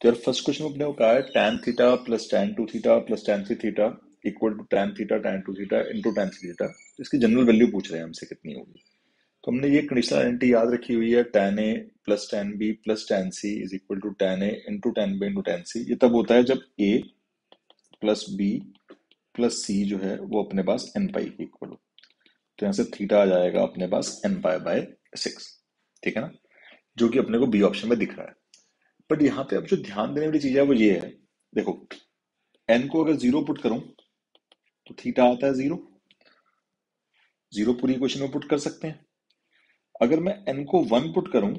तो यार first question में अपने को कहा है tan theta plus tan two theta plus tan three theta equal to tan theta tan two theta into tan three theta. इसकी जनरल वैल्यू पूछ रहे हैं हमसे कितनी होगी। तो हमने ये कंडीशनल आइडेंटिटी याद रखी हुई है, tan a plus tan b plus tan c is equal to tan a into tan b into tan c। ये तब होता है जब a plus b plus c जो है वो अपने पास n पाई के इक्वल हो। तो यहाँ से थीटा आ जाएगा अपने पास n पाई बाय 6। ठीक है ना, जो कि अपने को बी ऑप्शन में दिख रहा है। बट यहाँ पे अब जो ध्यान देने वाली चीज है वो ये है, देखो n को अगर जीरो पुट करूं तो थीटा आता है जीरो। जीरो पूरी इक्वेशन में पुट कर सकते हैं। अगर मैं n को वन पुट करूं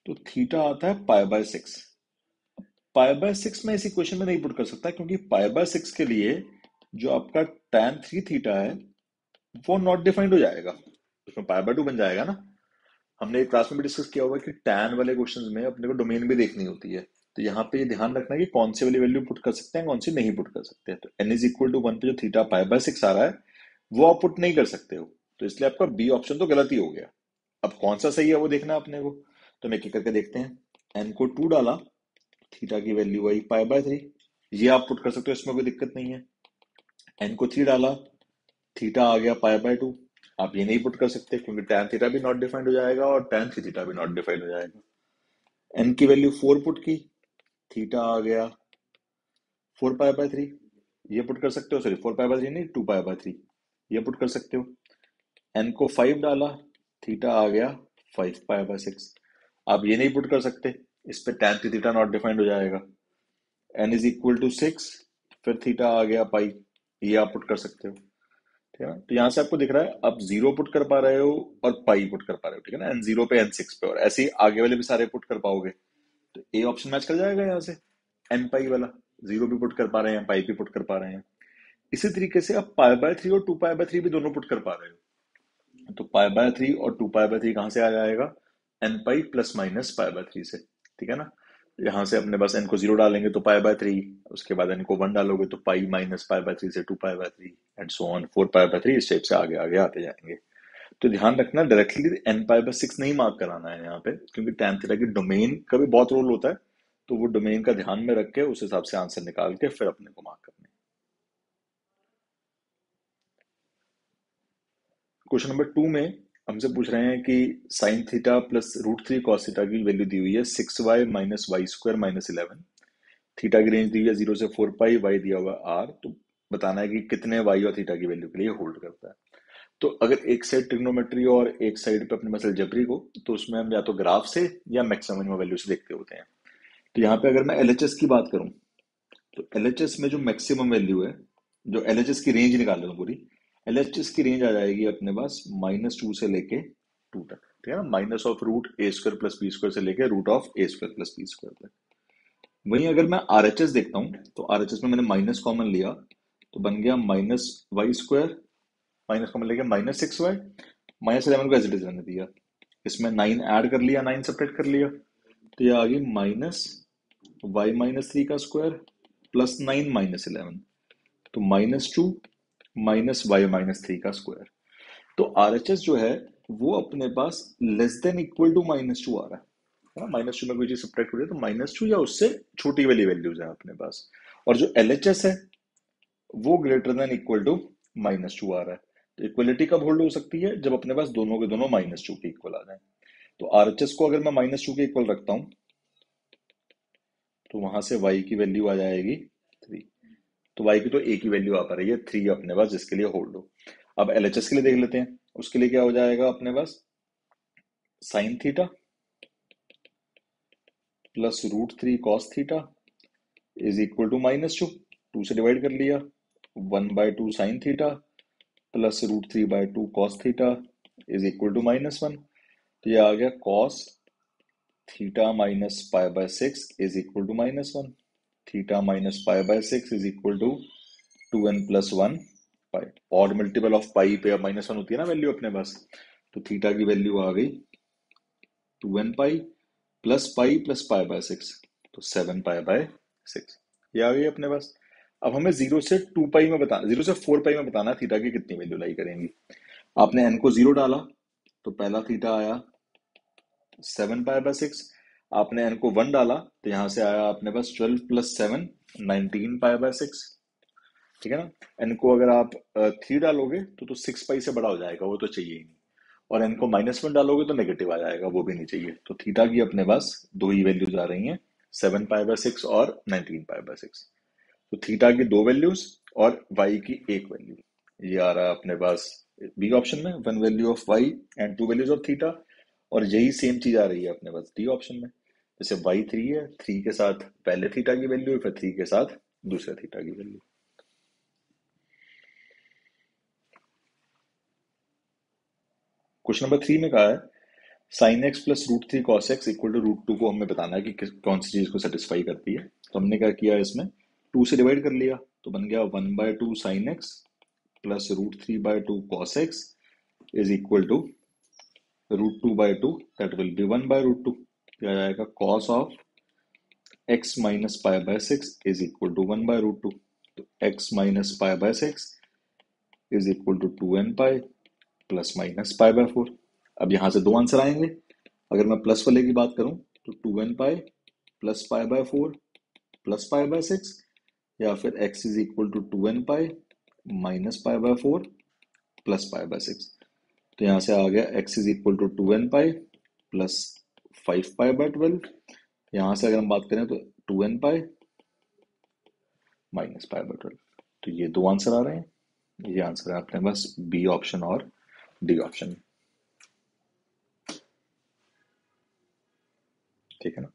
तो थीटा आता है पाई बाय 6। पाई बाय 6 में इस इक्वेशन में नहीं पुट कर सकता, क्योंकि पाई बाय 6 के लिए जो आपका tan थ्री थीटा है वो नॉट डिफाइंड हो जाएगा, उसमें पाई बाय 2 बन जाएगा ना। हमने एक क्लास में भी डिस्कस किया होगा कि tan वाले क्वेश्चंस में अपने को डोमेन भी देखनी होती है। तो यहाँ पे ये ध्यान रखना है कि कौन सी वाली वैल्यू पुट कर सकते हैं, कौन सी नहीं पुट कर सकते हैं। तो n is equal to one पे जो थीटा पाई बाय 6 आ रहा है वो आप पुट नहीं कर सकते हो, तो इसलिए आपका बी ऑप्शन तो गलत ही हो गया। अब कौन सा सही है वो देखना है अपने को। तो हम एक एक करके देखते हैं। n को 2 डाला, थीटा की वैल्यू आई पाई बाय 3। ये आप पुट कर सकते हो, इसमें कोई दिक्कत नहीं है। n को 3 डाला, थीटा आ गया पाई बाय 2। आप ये नहीं पुट कर सकते क्योंकि tan थीटा भी नॉट डिफाइंड हो जाएगा और tan थ्री थीटा भी नॉट डिफाइंड हो जाएगा। n की वैल्यू 4 पुट की, थीटा आ गया 4 पाई बाय 3। ये पुट कर सकते हो, सॉरी 4 पाई बाय 3 नहीं, 2 पाई बाय 3। ये पुट कर सकते हो। n को 5 डाला, थीटा आ गया 5 पाई बाय 6। आप ये नहीं पुट कर सकते, इस पे tan three theta naught defined हो जाएगा। n इज इक्वल टू 6, फिर थीटा आ गया पाई। ये आप पुट कर सकते हो। ठीक है ना, तो यहाँ से आपको दिख रहा है आप जीरो पुट कर पा रहे हो और पाई पुट कर पा रहे हो। ठीक है ना, n0 पे n6 पे, और ऐसे ही आगे वाले भी सारे पुट कर पाओगे। तो ए ऑप्शन मैच कर जाएगा यहाँ से। n पाई वाला जीरो भी पुट कर पा रहे हैं, पाई भी पुट कर पा रहे हैं। इसी तरीके से आप पाई बाय 3 और 2 पाई बाय 3 भी दोनों पुट कर पा रहे हो। तो पाई बाय 3 और 2 पाई बाय 3 कहाँ से आ जाएगा, n पाई प्लस माइनस पाई बाय 3 से। ठीक है ना, यहाँ से अपने पास n को जीरो डालेंगे तो पाई बाय 3, उसके बाद n को 1 डालोगे तो पाई माइनस पाई बाय 3 से 2 pi bye 3 and so on 4 pi by 3। इस टाइप से आगे आगे आते जाएंगे। तो ध्यान रखना डायरेक्टली n पाई बाय 6 नहीं मार्क कराना है यहाँ पे, क्योंकि tan थीटा की डोमेन का भी बहुत रोल होता है। तो वो डोमेन का ध्यान में रख के उस हिसाब से आंसर निकाल के फिर अपने को मार्क करना है। क्वेश्चन नंबर 2 में हमसे पूछ रहे हैं कि sine theta plus root three cos theta की वैल्यू दी हुई है 6y minus y square minus 11। Theta की रेंज दी हुई है 0 से 4 पाई, वाई दिया हुआ r। तो बताना है कि कितने वाई और थीटा की वैल्यू के लिए होल्ड करता है। तो अगर एक साइड ट्रिग्नोमेट्री और एक साइड पे अपने मसल जबरी को, तो उसमें हम या तो ग्राफ से या मैक्सिमम वैल्यू से देखते होते हैं। तो यहाँ पे अगर मैं एलएचएस की बात करूं, तो एलएचएस में जो मैक्सिमम वैल्यू है, जो एलएचएस की रेंज निकाल लो पूरी, एलएचएस की रेंज आ जाएगी अपने पास -2 से लेके 2 तक। ठीक है ना, minus of root a square plus b square से लेके root of a square plus b square तक। वहीं अगर मैं आरएचएस देखता हूँ, तो आरएचएस में मैंने माइनस कॉमन लिया तो बन गया minus y square, minus common लेके -6y, -11 को एज इट इज रहने दिया। इसमें 9 ऐड कर लिया, 9 सब्ट्रैक्ट कर लिया, तो ये आ गई -y-3 का स्क्वायर प्लस 9 -11। तो -2 -y-3 का स्क्वायर। तो आरएचएस जो है वो अपने पास लेस देन इक्वल टू -2 आ रहा है ना। -2 में कोई चीज सब्ट्रैक्ट हो रही है तो -2 या उससे छोटी वाली वैल्यूज है अपने पास। और जो एलएचएस है वो ग्रेटर देन इक्वल टू -2 आ रहा है। तो इक्वलिटी कब होल्ड हो सकती है, जब अपने पास दोनों के दोनों -2 के इक्वल आ जाए। तो आरएचएस को अगर मैं -2 के इक्वल रखता हूं तो वहां से y की वैल्यू आ जाएगी 3। तो y की तो a की वैल्यू आ पा रही है 3 अपने पास, जिसके लिए होल्ड हो। अब एलएचएस के लिए देख लेते हैं, उसके लिए क्या हो जाएगा अपने पास, sine theta plus root three cos theta is equal to -2। 2 से डिवाइड कर लिया, 1/2 sine theta plus √3/2 cos theta is equal to -1। तो ये आ गया cos theta minus pi by 6 is equal to -1। Theta minus pi by 6 is equal to 2n plus 1 pi. और multiple of पाई पे अब -1 होती है ना वैल्यू अपने पास। तो थीटा की वैल्यू आ गई 2n pi plus pi by 6, तो 7 पाई बाय 6। ये आ गई अपने पास। अब हमें 0 से 2 पाई में बता 0 से 4 पाई में बताना थीटा की कितनी वैल्यू लाई करेंगी। आपने n को 0 डाला तो पहला थीटा आया 7 पाई बाय 6। आपने एन को 1 डाला तो यहाँ से आया अपने पास 12 + 7 19 π/6। ठीक है ना। एन को अगर आप 3 डालोगे तो 6 पाई से बड़ा हो जाएगा, वो तो चाहिए ही नहीं। और एन को -1 डालोगे तो नेगेटिव आ जाएगा, वो भी नहीं चाहिए। तो थीटा की अपने पास दो ही वैल्यूज आ रही हैं, 7 π/6 और 19 π/6। तो थीटा की दो वैल्यूज और वाई की एक वैल्यू, ये आ रहा है अपने पास बी ऑप्शन में, 1 value of y and 2 values of theta. और यही सेम चीज आ रही है अपने पास डी ऑप्शन में। जैसे वाई 3 है, 3 के साथ पहले थीटा की वैल्यू, फिर 3 के साथ दूसरे थीटा की वैल्यू। क्वेश्चन नंबर 3 में कहा है sine x plus √3 cos x equal to √2 को हमें बताना है कि कौन सी चीज को सेटिस्फाई करती है। तो हमने क्या किया, इसमें 2 से डिवाइड कर लिया, तो बन गया 1/2 sine x plus √3/2 cos x is equal to √2/2, that will be 1/√2। क्या जाएगा, cos of x minus π/6 is equal to 1/√2। तो x minus π/6 is equal to 2n pi plus minus π/4। अब यहाँ से दो आंसर आएंगे। अगर मैं प्लस वाले की बात करूं तो 2n पाई प्लस π/4 प्लस π/6, या फिर x is equal to 2n pi minus π/4 plus π/6। तो यहाँ से आ गया x is equal to 2n pi plus 5π/12। यहाँ से अगर हम बात करें तो 2n पाई माइनस π/12। तो ये दो आंसर आ रहे हैं। ये आंसर है अपने पास बी ऑप्शन और डी ऑप्शन। ठीक है ना।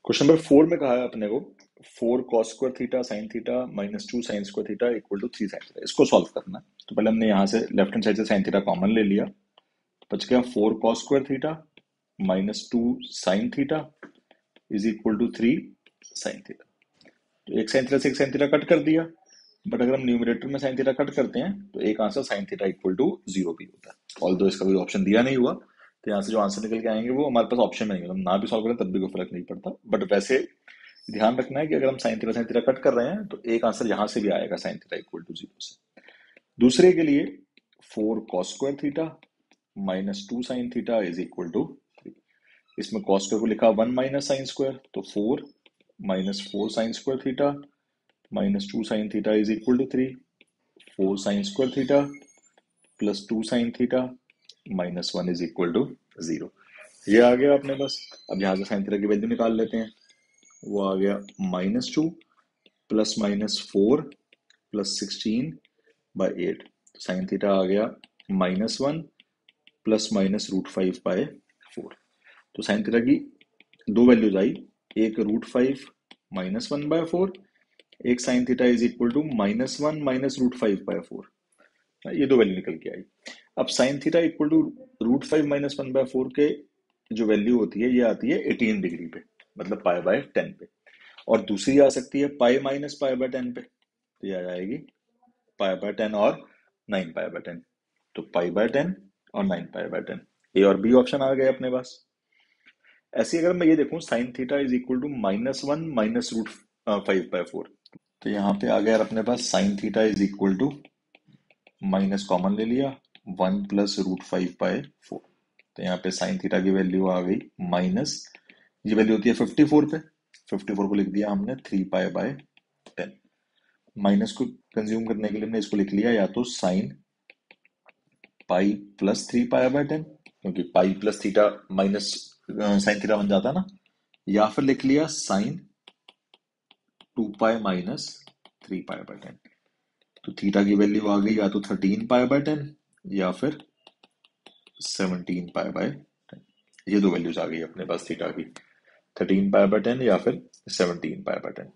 क्वेश्चन नंबर 4 में कहा है अपने को 4 cos square theta sine theta -2 sine square theta equal to 3 sine theta. इसको सॉल्व करना है। तो पहले हमने यहाँ से लेफ्ट हैंड साइड से साइन थीटा कॉमन ले लिया, बच गया 4 cos square theta -2 sine theta is equal to 3 sine theta. तो एक साइन थीटा से एक साइन थीटा कट कर दिया, बट अगर हम न्यूमरेटर में साइन थीटा कट करते हैं तो एक answer sine theta equal to 0 भी होता है। ऑल्दो इसका कोई ऑप्शन दिया नहीं हुआ, तो यहाँ से जो आंसर निकल के आएंगे वो हमारे पास ऑप्शन में नहीं, मतलब ना भी सॉल्व करें तब भी कोई फर्क नहीं पड़ता। बट वैसे ध्यान रखना है कि अगर हम साइन थीटा कट कर रहे हैं तो एक आंसर यहाँ से भी आएगा साइन थीटा इक्वल टू 0 से। दूसरे के लिए 4 cos square theta -2 sine theta is equal to 3। इसमें cos स्क्वायर को लिखा 1 माइनस साइन स्क्वायर, तो 4 -4 sine square theta -2 sine theta is equal to 3। 4 sine square theta plus 2 sine theta -1 is equal to 0। ये आ गया अपने पास। अब यहाँ से साइन थीटा की वैल्यू निकाल लेते हैं। वो आ गया -2 प्लस -4 प्लस 16/8। तो साइन थीटा आ गया -1 प्लस माइनस √5/4। तो साइन थीटा की दो वैल्यूज आई, एक √5 -1/4, एक sine theta is equal to -1 minus √5/4। ये दो वैल्यू निकल के आई। अब साइन थीटा इक्वल टू √5 -1/4 के जो वैल्यू होती है ये आती है 18 डिग्री पे, मतलब π/10 पे। और दूसरी आ सकती है पाई माइनस π/10 पे, तो ये आ जाएगी π/10 और 9π/10। तो π/10 और 9π/10, ए और बी ऑप्शन आ गए अपने पास। ऐसे अगर मैं ये देखूं sine theta is equal to -1 minus √5/4, तो यहाँ पे आ गया अपने पास sine theta is equal to minus common ले लिया 1 प्लस √5/4। तो यहाँ पे साइन थीटा की वैल्यू आ गई माइनस, ये वैल्यू होती है 54 पे, 54 को लिख दिया हमने 3π/10। माइनस को कंज्यूम करने के लिए हमने इसको लिख लिया या तो साइन पाई प्लस 3π/10, क्योंकि pi plus theta minus sine theta बन जाता है ना, या फिर लिख लिया साइन 2π माइनस 3π/10। तो थीटा की वैल्यू आ गई या तो 13π/10 या फिर 17π/10। ये दो वैल्यूज आ गई अपने पास थीटा की, 13π/10 या फिर 17π/10।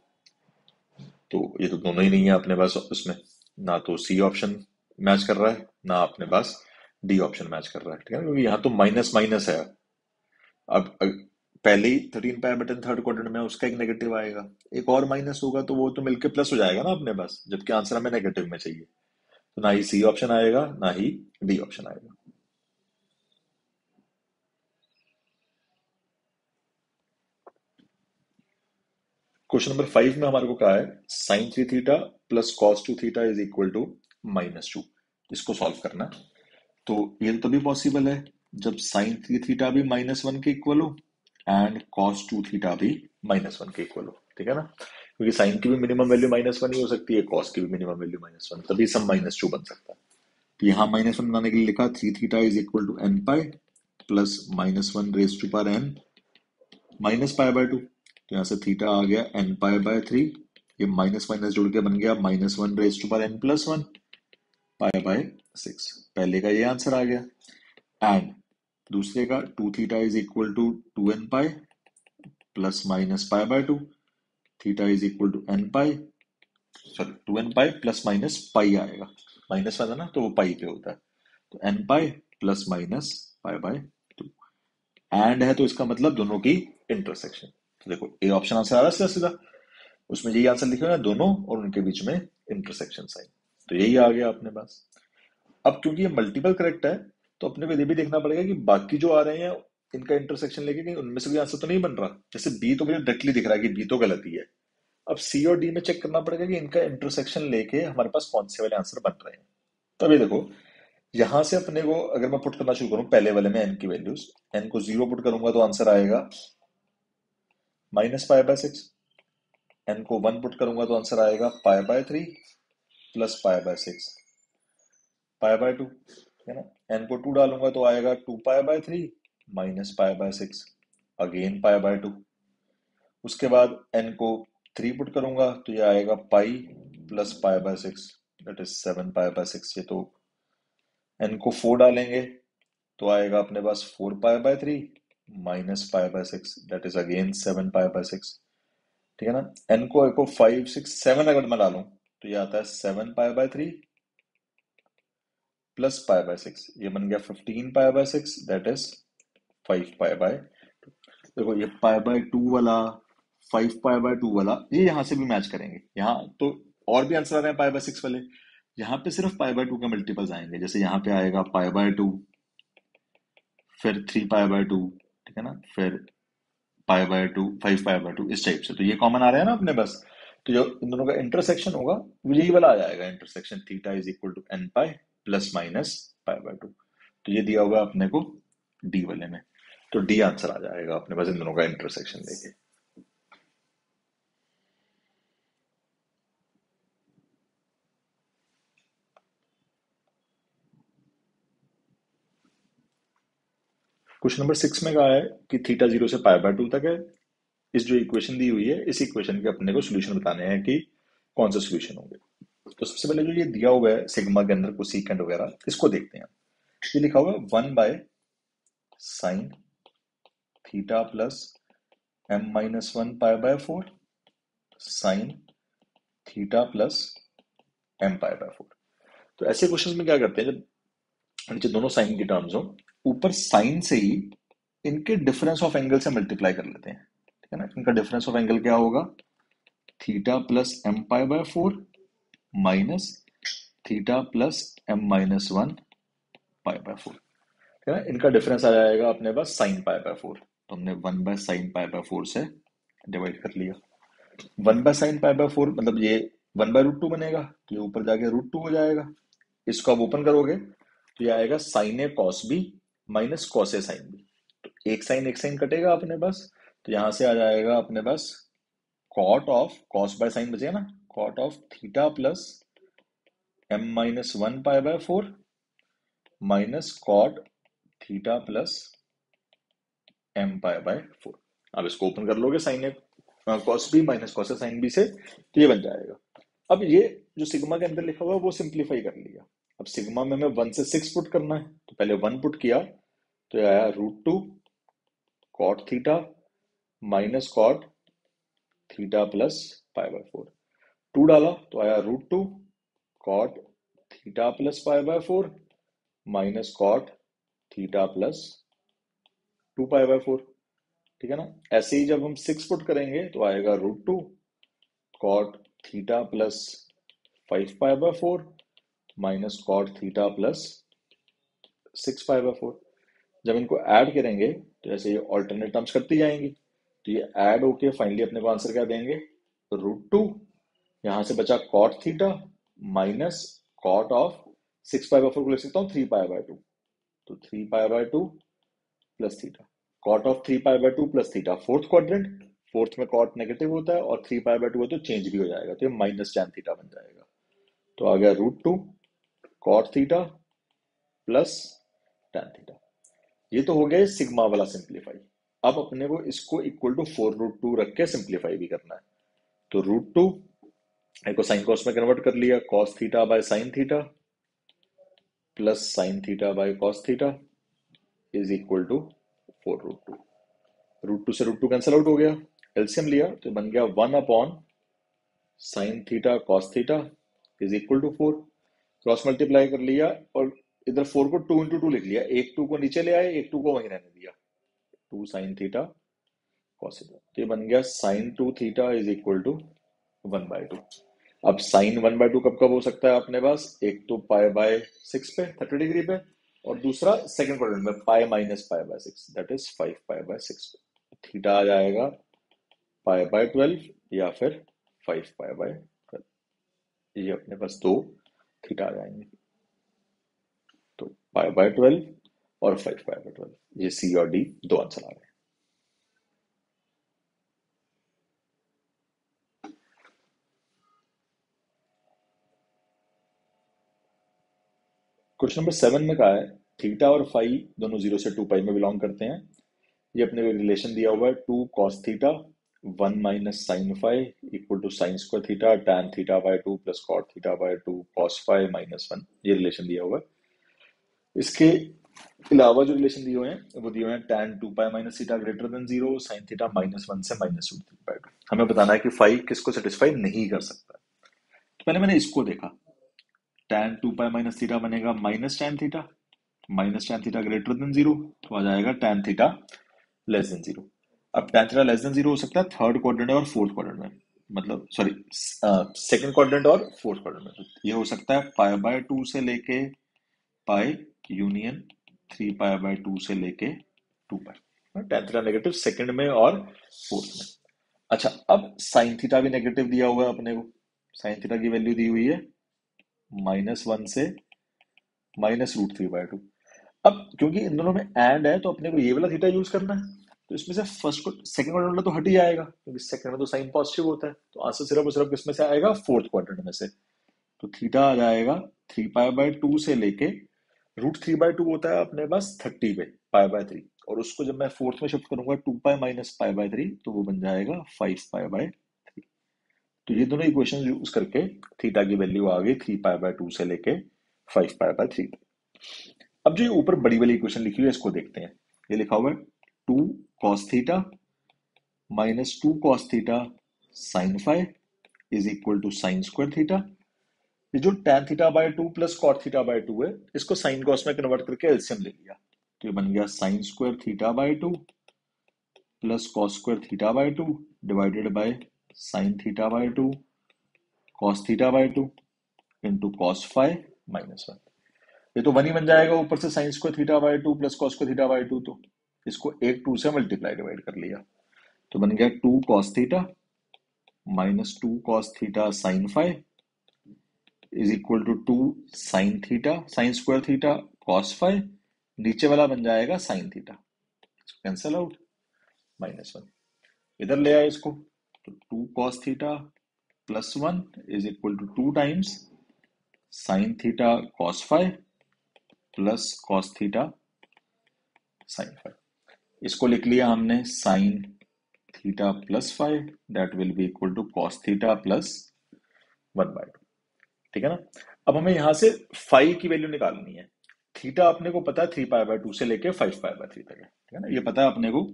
तो ये तो दोनों ही नहीं है अपने पास उसमें, ना तो सी ऑप्शन मैच कर रहा है ना अपने पास डी ऑप्शन मैच कर रहा है। ठीक है, क्योंकि यहाँ तो माइनस माइनस है। अब पहले ही 13π/10 थर्ड क्वाड्रेंट में उसका एक नेगेटिव आएगा, एक और माइनस होगा तो वो तो मिलके प्लस हो जाएगा ना अपने पास, जबकि आंसर हमें नेगेटिव में चाहिए। तो ना ही सी ऑप्शन आएगा ना ही डी ऑप्शन आएगा। क्वेश्चन नंबर 5 में हमारे को कहा है sine 3 theta plus cos 2 theta is equal to -2। इसको सॉल्व करना है। तो ये तभी पॉसिबल है जब साइन थ्री थीटा भी -1 के इक्वल हो एंड कॉस टू थीटा भी -1 के इक्वल हो, ठीक है ना, क्योंकि साइन की भी मिनिमम वैल्यू -1 ही हो सकती है, कॉस की भी मिनिमम वैल्यू -1, तभी सम -2 बन सकता है। तो यहाँ -1 बनाने के लिए लिखा three theta is equal to n pi plus -1 raise to power n minus pi by two. तो यहाँ से थीटा आ गया एन पाई बाय थ्री, ये माइनस माइनस जुड़ के बन गया -1 raise to power n plus one pi by 6। पहले का ये आंसर आ गया। एंड दूसरे का two theta is equal to two n pi plus minus pi by two, theta is equal to n pi, sorry two n pi plus minus pi आएगा, minus वाला ना तो वो पाई पे होता है, तो n pi plus minus pi by two. And है तो इसका मतलब दोनों की इंटरसेक्शन। तो देखो ए ऑप्शन आंसर आ रहा है सीधा सीधा, उसमें यही आंसर लिखे हुए हैं दोनों और उनके बीच में इंटरसेक्शन साइन, तो यही आ गया अपने पास। अब क्योंकि ये मल्टीपल करेक्ट है तो अपने को ये भी देखना पड़ेगा कि बाकी जो आ रहे हैं इनका इंटरसेक्शन लेके कहीं उनमें से कोई आंसर तो नहीं बन रहा। जैसे बी तो मुझे डायरेक्टली दिख रहा है कि बी तो गलत ही है, अब सी और डी में चेक करना पड़ेगा कि इनका इंटरसेक्शन लेके हमारे पास कौन से वाले आंसर बन रहे हैं। तब ये देखो, यहां से अपने को अगर मैं पुट करना शुरू करूं पहले वाले में एन की वैल्यूज, एन को 0 पुट करूंगा तो आंसर आएगा -पाई बाय 6, एन को 1 पुट करूंगा तो आंसर आएगा pi by 3 plus pi by 6 pi by 2, है ना। एन को 2 डालूंगा तो आएगा 2 pi bye 3 -pi by 6 again pi by 2। उसके बाद एन को 3 पुट करूंगा तो ये आएगा पाई plus pi by 6 that is 7 pi by 6। ये तो एन को 4 डालेंगे तो आएगा अपने पास 4 pi by 3 -pi by 6 that is again 7 pi by 6, ठीक है ना। एन को 5 6 7 अगर मैं डालूं तो ये आता है 7 pi by 3 plus pi by 6, ये बन गया 15 पाई by 6 that is 5 pi by 2। देखो ये पाई बाय 2 वाला 5 पाई बाय 2 वाला ये यहाँ से भी मैच करेंगे, यहाँ तो और भी आंसर आ रहे हैं पाई बाय 6 वाले, यहाँ पे सिर्फ पाई बाय 2 के मल्टीपल्स आएंगे, जैसे यहाँ पे आएगा पाई बाय 2 फिर 3 पाई बाय 2, ठीक है ना, फिर पाई बाय 2 5 पाई बाय 2 इस टाइप से, तो ये कॉमन आ रहा है ना अपने बस। तो जो इन दोनों का इंटरसेक्शन होगा वो यही वाला आ जाएगा, intersection theta is equal to n pi plus minus pi by 2। तो ये दिया हुआ है अपने को डी वाले में, तो डी आंसर आ जाएगा अपने पास इन दोनों का इंटरसेक्शन लेके। क्वेश्चन नंबर 6 में कहा है कि थीटा 0 से पाई बाय 2 तक है, इस जो इक्वेशन दी हुई है इस इक्वेशन के अपने को सोल्यूशन बताने हैं कि कौन सा सोल्यूशन होंगे। तो सबसे पहले जो ये दिया हुआ है सिग्मा के अंदर कोसेकेंट वगैरह, इसको देखते हैं। ये लिखा हुआ है 1/sin theta plus m-1 pi by 4 sign theta plus m pi by 4। तो ऐसे क्वेश्चन में क्या करते हैं, जब नीचे दोनों साइन की टर्म्स हो, ऊपर साइन से ही इनके डिफरेंस ऑफ एंगल से मल्टीप्लाई कर लेते हैं, ठीक है ना। इनका डिफरेंस ऑफ एंगल क्या होगा, theta plus m pi by 4 minus theta plus m-1 pi by 4, है ना। इनका डिफरेंस आ जाएगा अपने पास साइन पाई बाय 4, तो हमने 1/sin पाई बाय 4 से डिवाइड कर लिया। 1/sin पाई बाय 4 मतलब ये 1/√2 बनेगा, तो ये ऊपर जाके √2 हो जाएगा। इसको आप ओपन करोगे तो ये आएगा sign A cos B minus cos A sine B, तो एक साइन कटेगा अपने पास, तो यहां से आ जाएगा अपने पास cot of cos by sine बचेगा ना, cot of theta plus m-1 pi by 4 minus cot theta plus m pi by 4। अब इसको ओपन कर लोगे sine A cos B minus cos A sine B से, तो ये बन जाएगा। अब ये जो सिग्मा के अंदर लिखा हुआ है वो सिंप्लीफाई कर लिया। अब सिग्मा में हमें 1 से 6 पुट करना है, तो पहले 1 पुट किया तो ये आया √2 cot theta minus cot theta plus pi by 4। 2 डाला तो आया √2 cot theta plus pi by 4 minus cot theta plus 2 pi by 4, ठीक है ना। ऐसे ही जब हम 6 पुट करेंगे तो आएगा √2 cot theta plus 5 pi by 4 minus cot theta plus 6 pi by 4। जब इनको ऐड करेंगे तो ऐसे ये ऑल्टरनेट टर्म्स करती जाएंगी, तो ये ऐड होके फाइनली अपने को आंसर क्या देंगे, √2, यहाँ से बचा cot theta minus cot of 6 पाई/4 को लिख सकता हूँ 3 पाई/2, तो 3 पाई/2 प्लस थीटा। कॉट ऑफ 3 पाई/2 plus theta, fourth quadrant, fourth में कॉट नेगेटिव होता है और 3 पाई/2 है तो चेंज भी हो जाएगा, तो ये माइनस tan थीटा बन जाएगा। तो आ गया √2 cot theta plus tan theta. ये तो हो गया सिग्मा वाला सिंप्लीफाई। अब अपने को इसको इक्वल टू 4√2 रख के सिंप्लीफाई भी करना है। तो √2 को साइन कॉस में कन्वर्ट कर लिया, cos theta by sine theta plus sine theta by cos theta is equal to 4√2। √2 से √2 कैंसिल आउट हो गया, एलसीएम लिया तो बन गया 1 upon sine theta cos theta is equal to 4। Cross multiply कर लिया और इधर 4 को 2 × 2 लिख लिया, एक 2 को नीचे ले आए, एक 2 को वहीं रहने दिया, 2 साइन थीटा कॉस थीटा, तो ये बन गया sine 2 theta is equal to 1/2। अब साइन 1/2 कब कब हो सकता है अपने पास, एक तो π/6 पे 30 डिग्री पे, और दूसरा सेकंड क्वाड्रेंट में π-π/6 दैट इज 5π/6 पे। थीटा आ जाएगा π/12 या फिर 5π/12, ये अपने पास दो थीटा आ जाएंगे, तो π/12 और 5π/12, ये सी और डी दो आंसर आ रहे हैं। क्वेश्चन नंबर 7 में कहा है थीटा और फाई दोनों 0 से 2 पाई में बिलोंग करते हैं। ये अपने को रिलेशन दिया हुआ है 2 cos theta 1 minus sine phi equal to sine square theta tan θ/2 plus cot θ/2 cos phi -1, ये रिलेशन दिया हुआ है। इसके अलावा जो रिलेशन दिए हुए हैं वो दिए हुए हैं tan 2 pi minus theta greater than 0 sin theta -1 से -√3/2। हमें बताना है कि फाई किसको सेटिस्फाई नहीं कर सकता। तो पहले मैंने इसको देखा, tan 2 पाई माइनस थीटा बनेगा minus tan theta greater than 0, तो आ जाएगा tan थीटा लेस देन 0। अब tan थीटा लेस देन 0 हो सकता है थर्ड क्वाड्रेंट और फोर्थ क्वाड्रेंट में, मतलब सॉरी सेकंड क्वाड्रेंट और फोर्थ क्वाड्रेंट में। तो ये हो सकता है π/2 से लेके पाई यूनियन 3π/2 से लेके 2 पाई। tan थीटा नेगेटिव सेकंड में और फोर्थ में। अच्छा, अब साइन थीटा भी नेगेटिव दिया हुआ है अपने को, साइन थीटा की वैल्यू दी हुई है -1 से -√3/2। अब क्योंकि इन दोनों में एंड है तो अपने को ये वाला थीटा यूज करना है, तो इसमें से फर्स्ट को सेकंड क्वाड्रेंट तो हट ही जाएगा क्योंकि सेकंड में तो साइन पॉजिटिव होता है, तो आंसर सिर्फ और सिर्फ किसमें से आएगा, फोर्थ क्वाड्रेंट में से। तो थीटा आ जाएगा 3π/2 से लेके √3/2 होता है अपने पास 30 पे π/3, और उसको जब मैं फोर्थ में शिफ्ट करूंगा 2 पाई माइनस π/3 तो वो बन जाएगा 5π/3। तो ये दोनों इक्वेशन यूज करके थीटा की वैल्यू आ गई 3π/2 से लेके 5π/3 तक। अब जो ये ऊपर बड़ी वाली इक्वेशन लिखी हुई है इसको देखते हैं। ये लिखा हुआ है 2 cos theta -2 cos theta sin phi is equal to sine square theta. ये जो tan θ/2 प्लस cot θ/2 है, इसको साइन कॉस में कन्वर्ट करके एलसीएम ले लिया, तो ये बन गया sine square θ/2 plus cos square θ/2 divided by sine θ/2 cos θ/2 into cos phi -1। ये तो 1 ही बन जाएगा, ऊपर से sine square θ/2 plus cos square θ/2, तो इसको एक 2 से मल्टीप्लाई डिवाइड कर लिया, तो बन गया 2 cos theta -2 cos theta sin phi is equal to 2 sine theta sine square theta cos phi, नीचे वाला बन जाएगा साइन थीटा, कैंसल आउट -1। इधर ले आए इसको, तो 2 cos theta plus 1 is equal to 2 times sine theta cos phi plus cos theta sin phi. इसको लिख लिया हमने sine theta plus phi that will be equal to cos theta plus 1/2। ठीक है ना। अब हमें यहां से फाई की वैल्यू निकालनी है। थीटा अपने को पता है 3π/2 से लेके 5π/3 तक है, ठीक है ना। ये पता है अपने को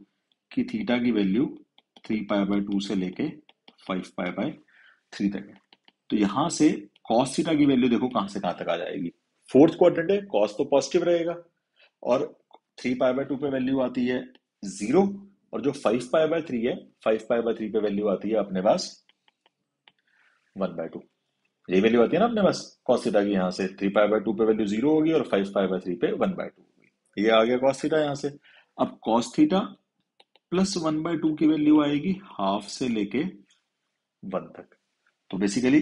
कि थीटा की वैल्यू 3π/2 से लेके 5π/3 तक है। तो यहां से कॉस थीटा की वैल्यू देखो कहां से कहां तक आ जाएगी, फोर्थ क्वाड्रेंट है, कॉस तो पॉजिटिव रहेगा, और 3π/2 पे वैल्यू आती है 0, और जो 5π/3 है 5π/3 पे वैल्यू आती है अपने पास 1/2। ये वैल्यू आती है ना अपने पास cos थीटा की, यहाँ से 3π/2 पे वैल्यू 0 होगी और 5π/3 पे 1/2 होगी। ये आ गया cos थीटा यहाँ से। अब cos थीटा प्लस 1/2 की वैल्यू आएगी हाफ से लेके 1 तक। तो बेसिकली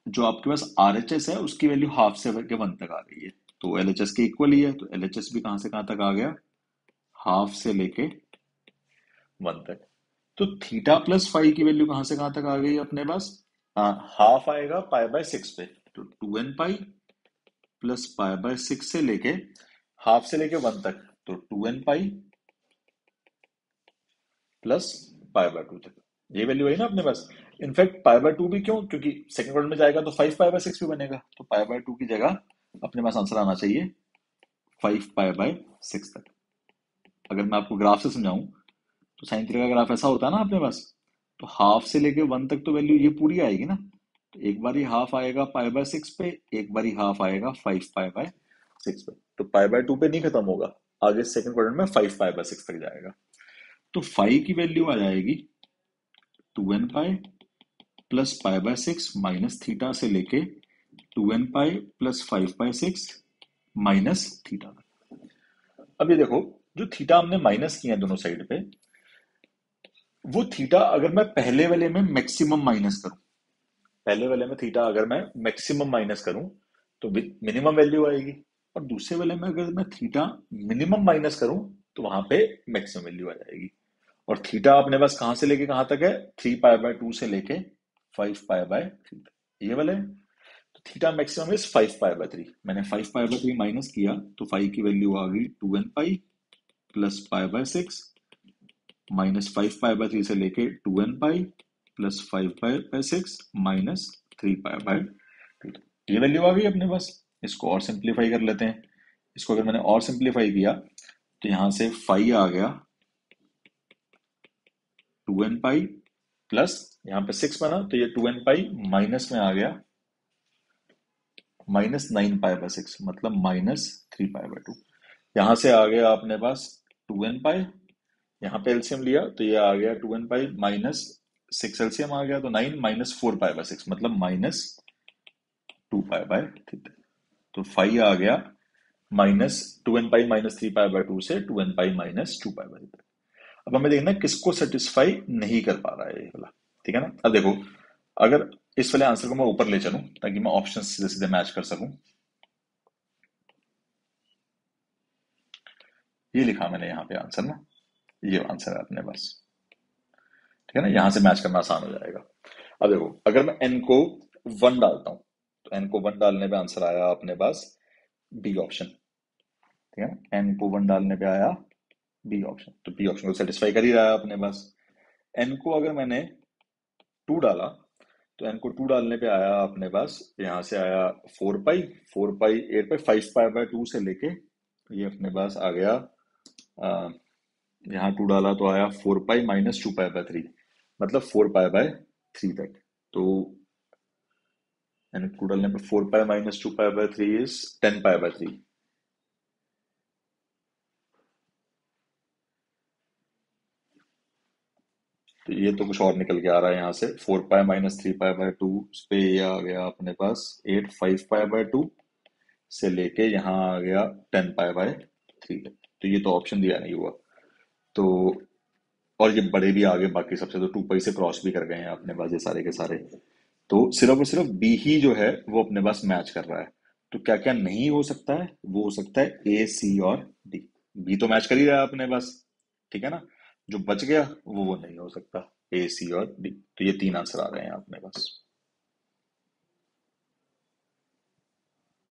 जो आपके पास RHS है उसकी वैल्यू हाफ से के 1 तक आ रही है, तो LHS के इक्वल ही है, तो LHS भी कहां से कहां तक आ गया, हाफ से लेके 1 तक। तो थीटा प्लस फाइव की वैल्यू कहां से कहां तक आ गई अपने पास, हाफ आएगा पाई बाय 6 पे, तो 2n pi plus pi by 6 से लेके हाफ से लेके 1 तक, तो 2n pi plus pi by 2 तक। ये वैल्यू है ना अपने पास। इनफैक्ट पाई बाय 2 भी क्यों, क्योंकि सेकंड क्वाड्रेंट में जाएगा तो 5 पाई बाय 6 भी बनेगा, तो पाई बाय 2 की जगह अपने पास आंसर आना चाहिए 5 पाई बाय 6 तक। अगर मैं आपको ग्राफ से समझाऊं तो साइन थीटा का ग्राफ ऐसा होता है ना अपने पास, तो हाफ से लेके 1 तक तो वैल्यू ये पूरी आएगी ना, तो एक बार ही हाफ आएगा पाई बाय 6 पे, एक बार ही हाफ आएगा 5 पाई बाय 6 पे, तो पाई बाय 2 पे नहीं खत्म होगा, आगे सेकंड क्वाड्रेंट में 5 पाई बाय 6 तक जाएगा। तो फाइव की वैल्यू आ जाएगी 2n pi plus pi by 6 minus theta से लेके 2n pi plus 5 by 6 minus theta. अब ये देखो, जो थीटा हमने माइनस किया है दोनों साइड पे, वो थीटा अगर मैं पहले वाले में मैक्सिमम माइनस करूं, पहले वाले में थीटा अगर मैं मैक्सिमम माइनस करूं तो मिनिमम वैल्यू आएगी, और दूसरे वाले में अगर मैं थीटा मिनिमम माइनस करूं तो वहां पे मैक्सिमम वैल्यू आ जाएगी। और थीटा अपने पास कहां से लेके कहां तक है, 3 पाई बाय 2 से लेके 5 पाई बाय 3 तक, ये वाले है। तो theta maximum is 5 pi bye 3, मैंने 5 पाई बाय 3 माइनस किया तो फाइव की वैल्यू आ गई 2n pi plus pi by 6 minus 5 pi bye 3 से लेके 2n pi plus 5 pi by 6 minus 3 pi by 2। ये वैल्यू आ गई अपने पास। इसको और सिंप्लीफाई कर लेते हैं। इसको अगर मैंने और सिंप्लीफाई किया तो यहां से 5 आ गया 2n पाई प्लस, यहाँ पे 6 बना तो ये 2n पाई माइनस में आ गया -9 पाई बाय 6, मतलब -3 पाई बाय 2। यहां से आ गया अपने पास 2n पाई, यहाँ पे एलसीएम लिया तो ये आ गया 2n पाई माइनस 6, एलसीएम आ गया तो 9 माइनस 4 पाई बाय 6, मतलब -2 पाई बाय 3। तो फाइव आ गया -2n पाई -3 पाई बाय 2 से 2n पाई -2 पाई बाय 3। अब हमें देखना है किसको सेटिस्फाई नहीं कर पा रहा है ये वाला, ठीक है ना। अब देखो, अगर इस वाले आंसर को मैं ऊपर ले चलूं ताकि मैं ऑप्शन सीधे सीधे मैच कर सकूं, ये लिखा मैंने यहाँ पे आंसर ना, ये आंसर है अपने पास, ठीक है ना, यहां से मैच करना आसान हो जाएगा। अब देखो, अगर मैं n को 1 डालता हूं तो n को 1 डालने पे आंसर आया अपने पास बी ऑप्शन, ठीक है ना, n को 1 डालने पे आया बी ऑप्शन, तो बी ऑप्शन को सेटिस्फाई कर ही रहा है अपने पास। n को अगर मैंने 2 डाला तो n को 2 डालने पे आया अपने पास, यहाँ से आया 4 पाई 8 पाई 5 पाई बाय 2 से लेके ये अपने पास आ गया, यहाँ 2 डाला तो आया 4 पाई माइनस 2 पाई बाय 3, मतलब 4 पाई बाय 3 तक। तो यानी 2 डालने पे 4 pi minus 2 pi bye 3 is 10 pi by 3। तो ये तो कुछ और निकल के आ रहा है यहाँ से, 4 पाई माइनस 3 पाई बाय 2 पे ये आ गया अपने पास 5 पाई बाय 2 से लेके यहाँ आ गया 10 पाई बाय 3। तो ये तो ऑप्शन दिया नहीं हुआ। तो और ये बड़े भी आगे बाकी सबसे, तो 2 पाई से क्रॉस भी कर गए हैं अपने पास ये सारे के सारे। तो सिर्फ और सिर्फ बी ही जो है वो अपने पास मैच कर रहा है। तो क्या क्या नहीं हो सकता है, वो हो सकता है ए, सी और डी। बी तो मैच कर ही रहा है अपने पास, ठीक है ना। जो बच गया वो नहीं हो सकता, ए, सी और डी। तो ये तीन आंसर आ रहे हैं अपने पास।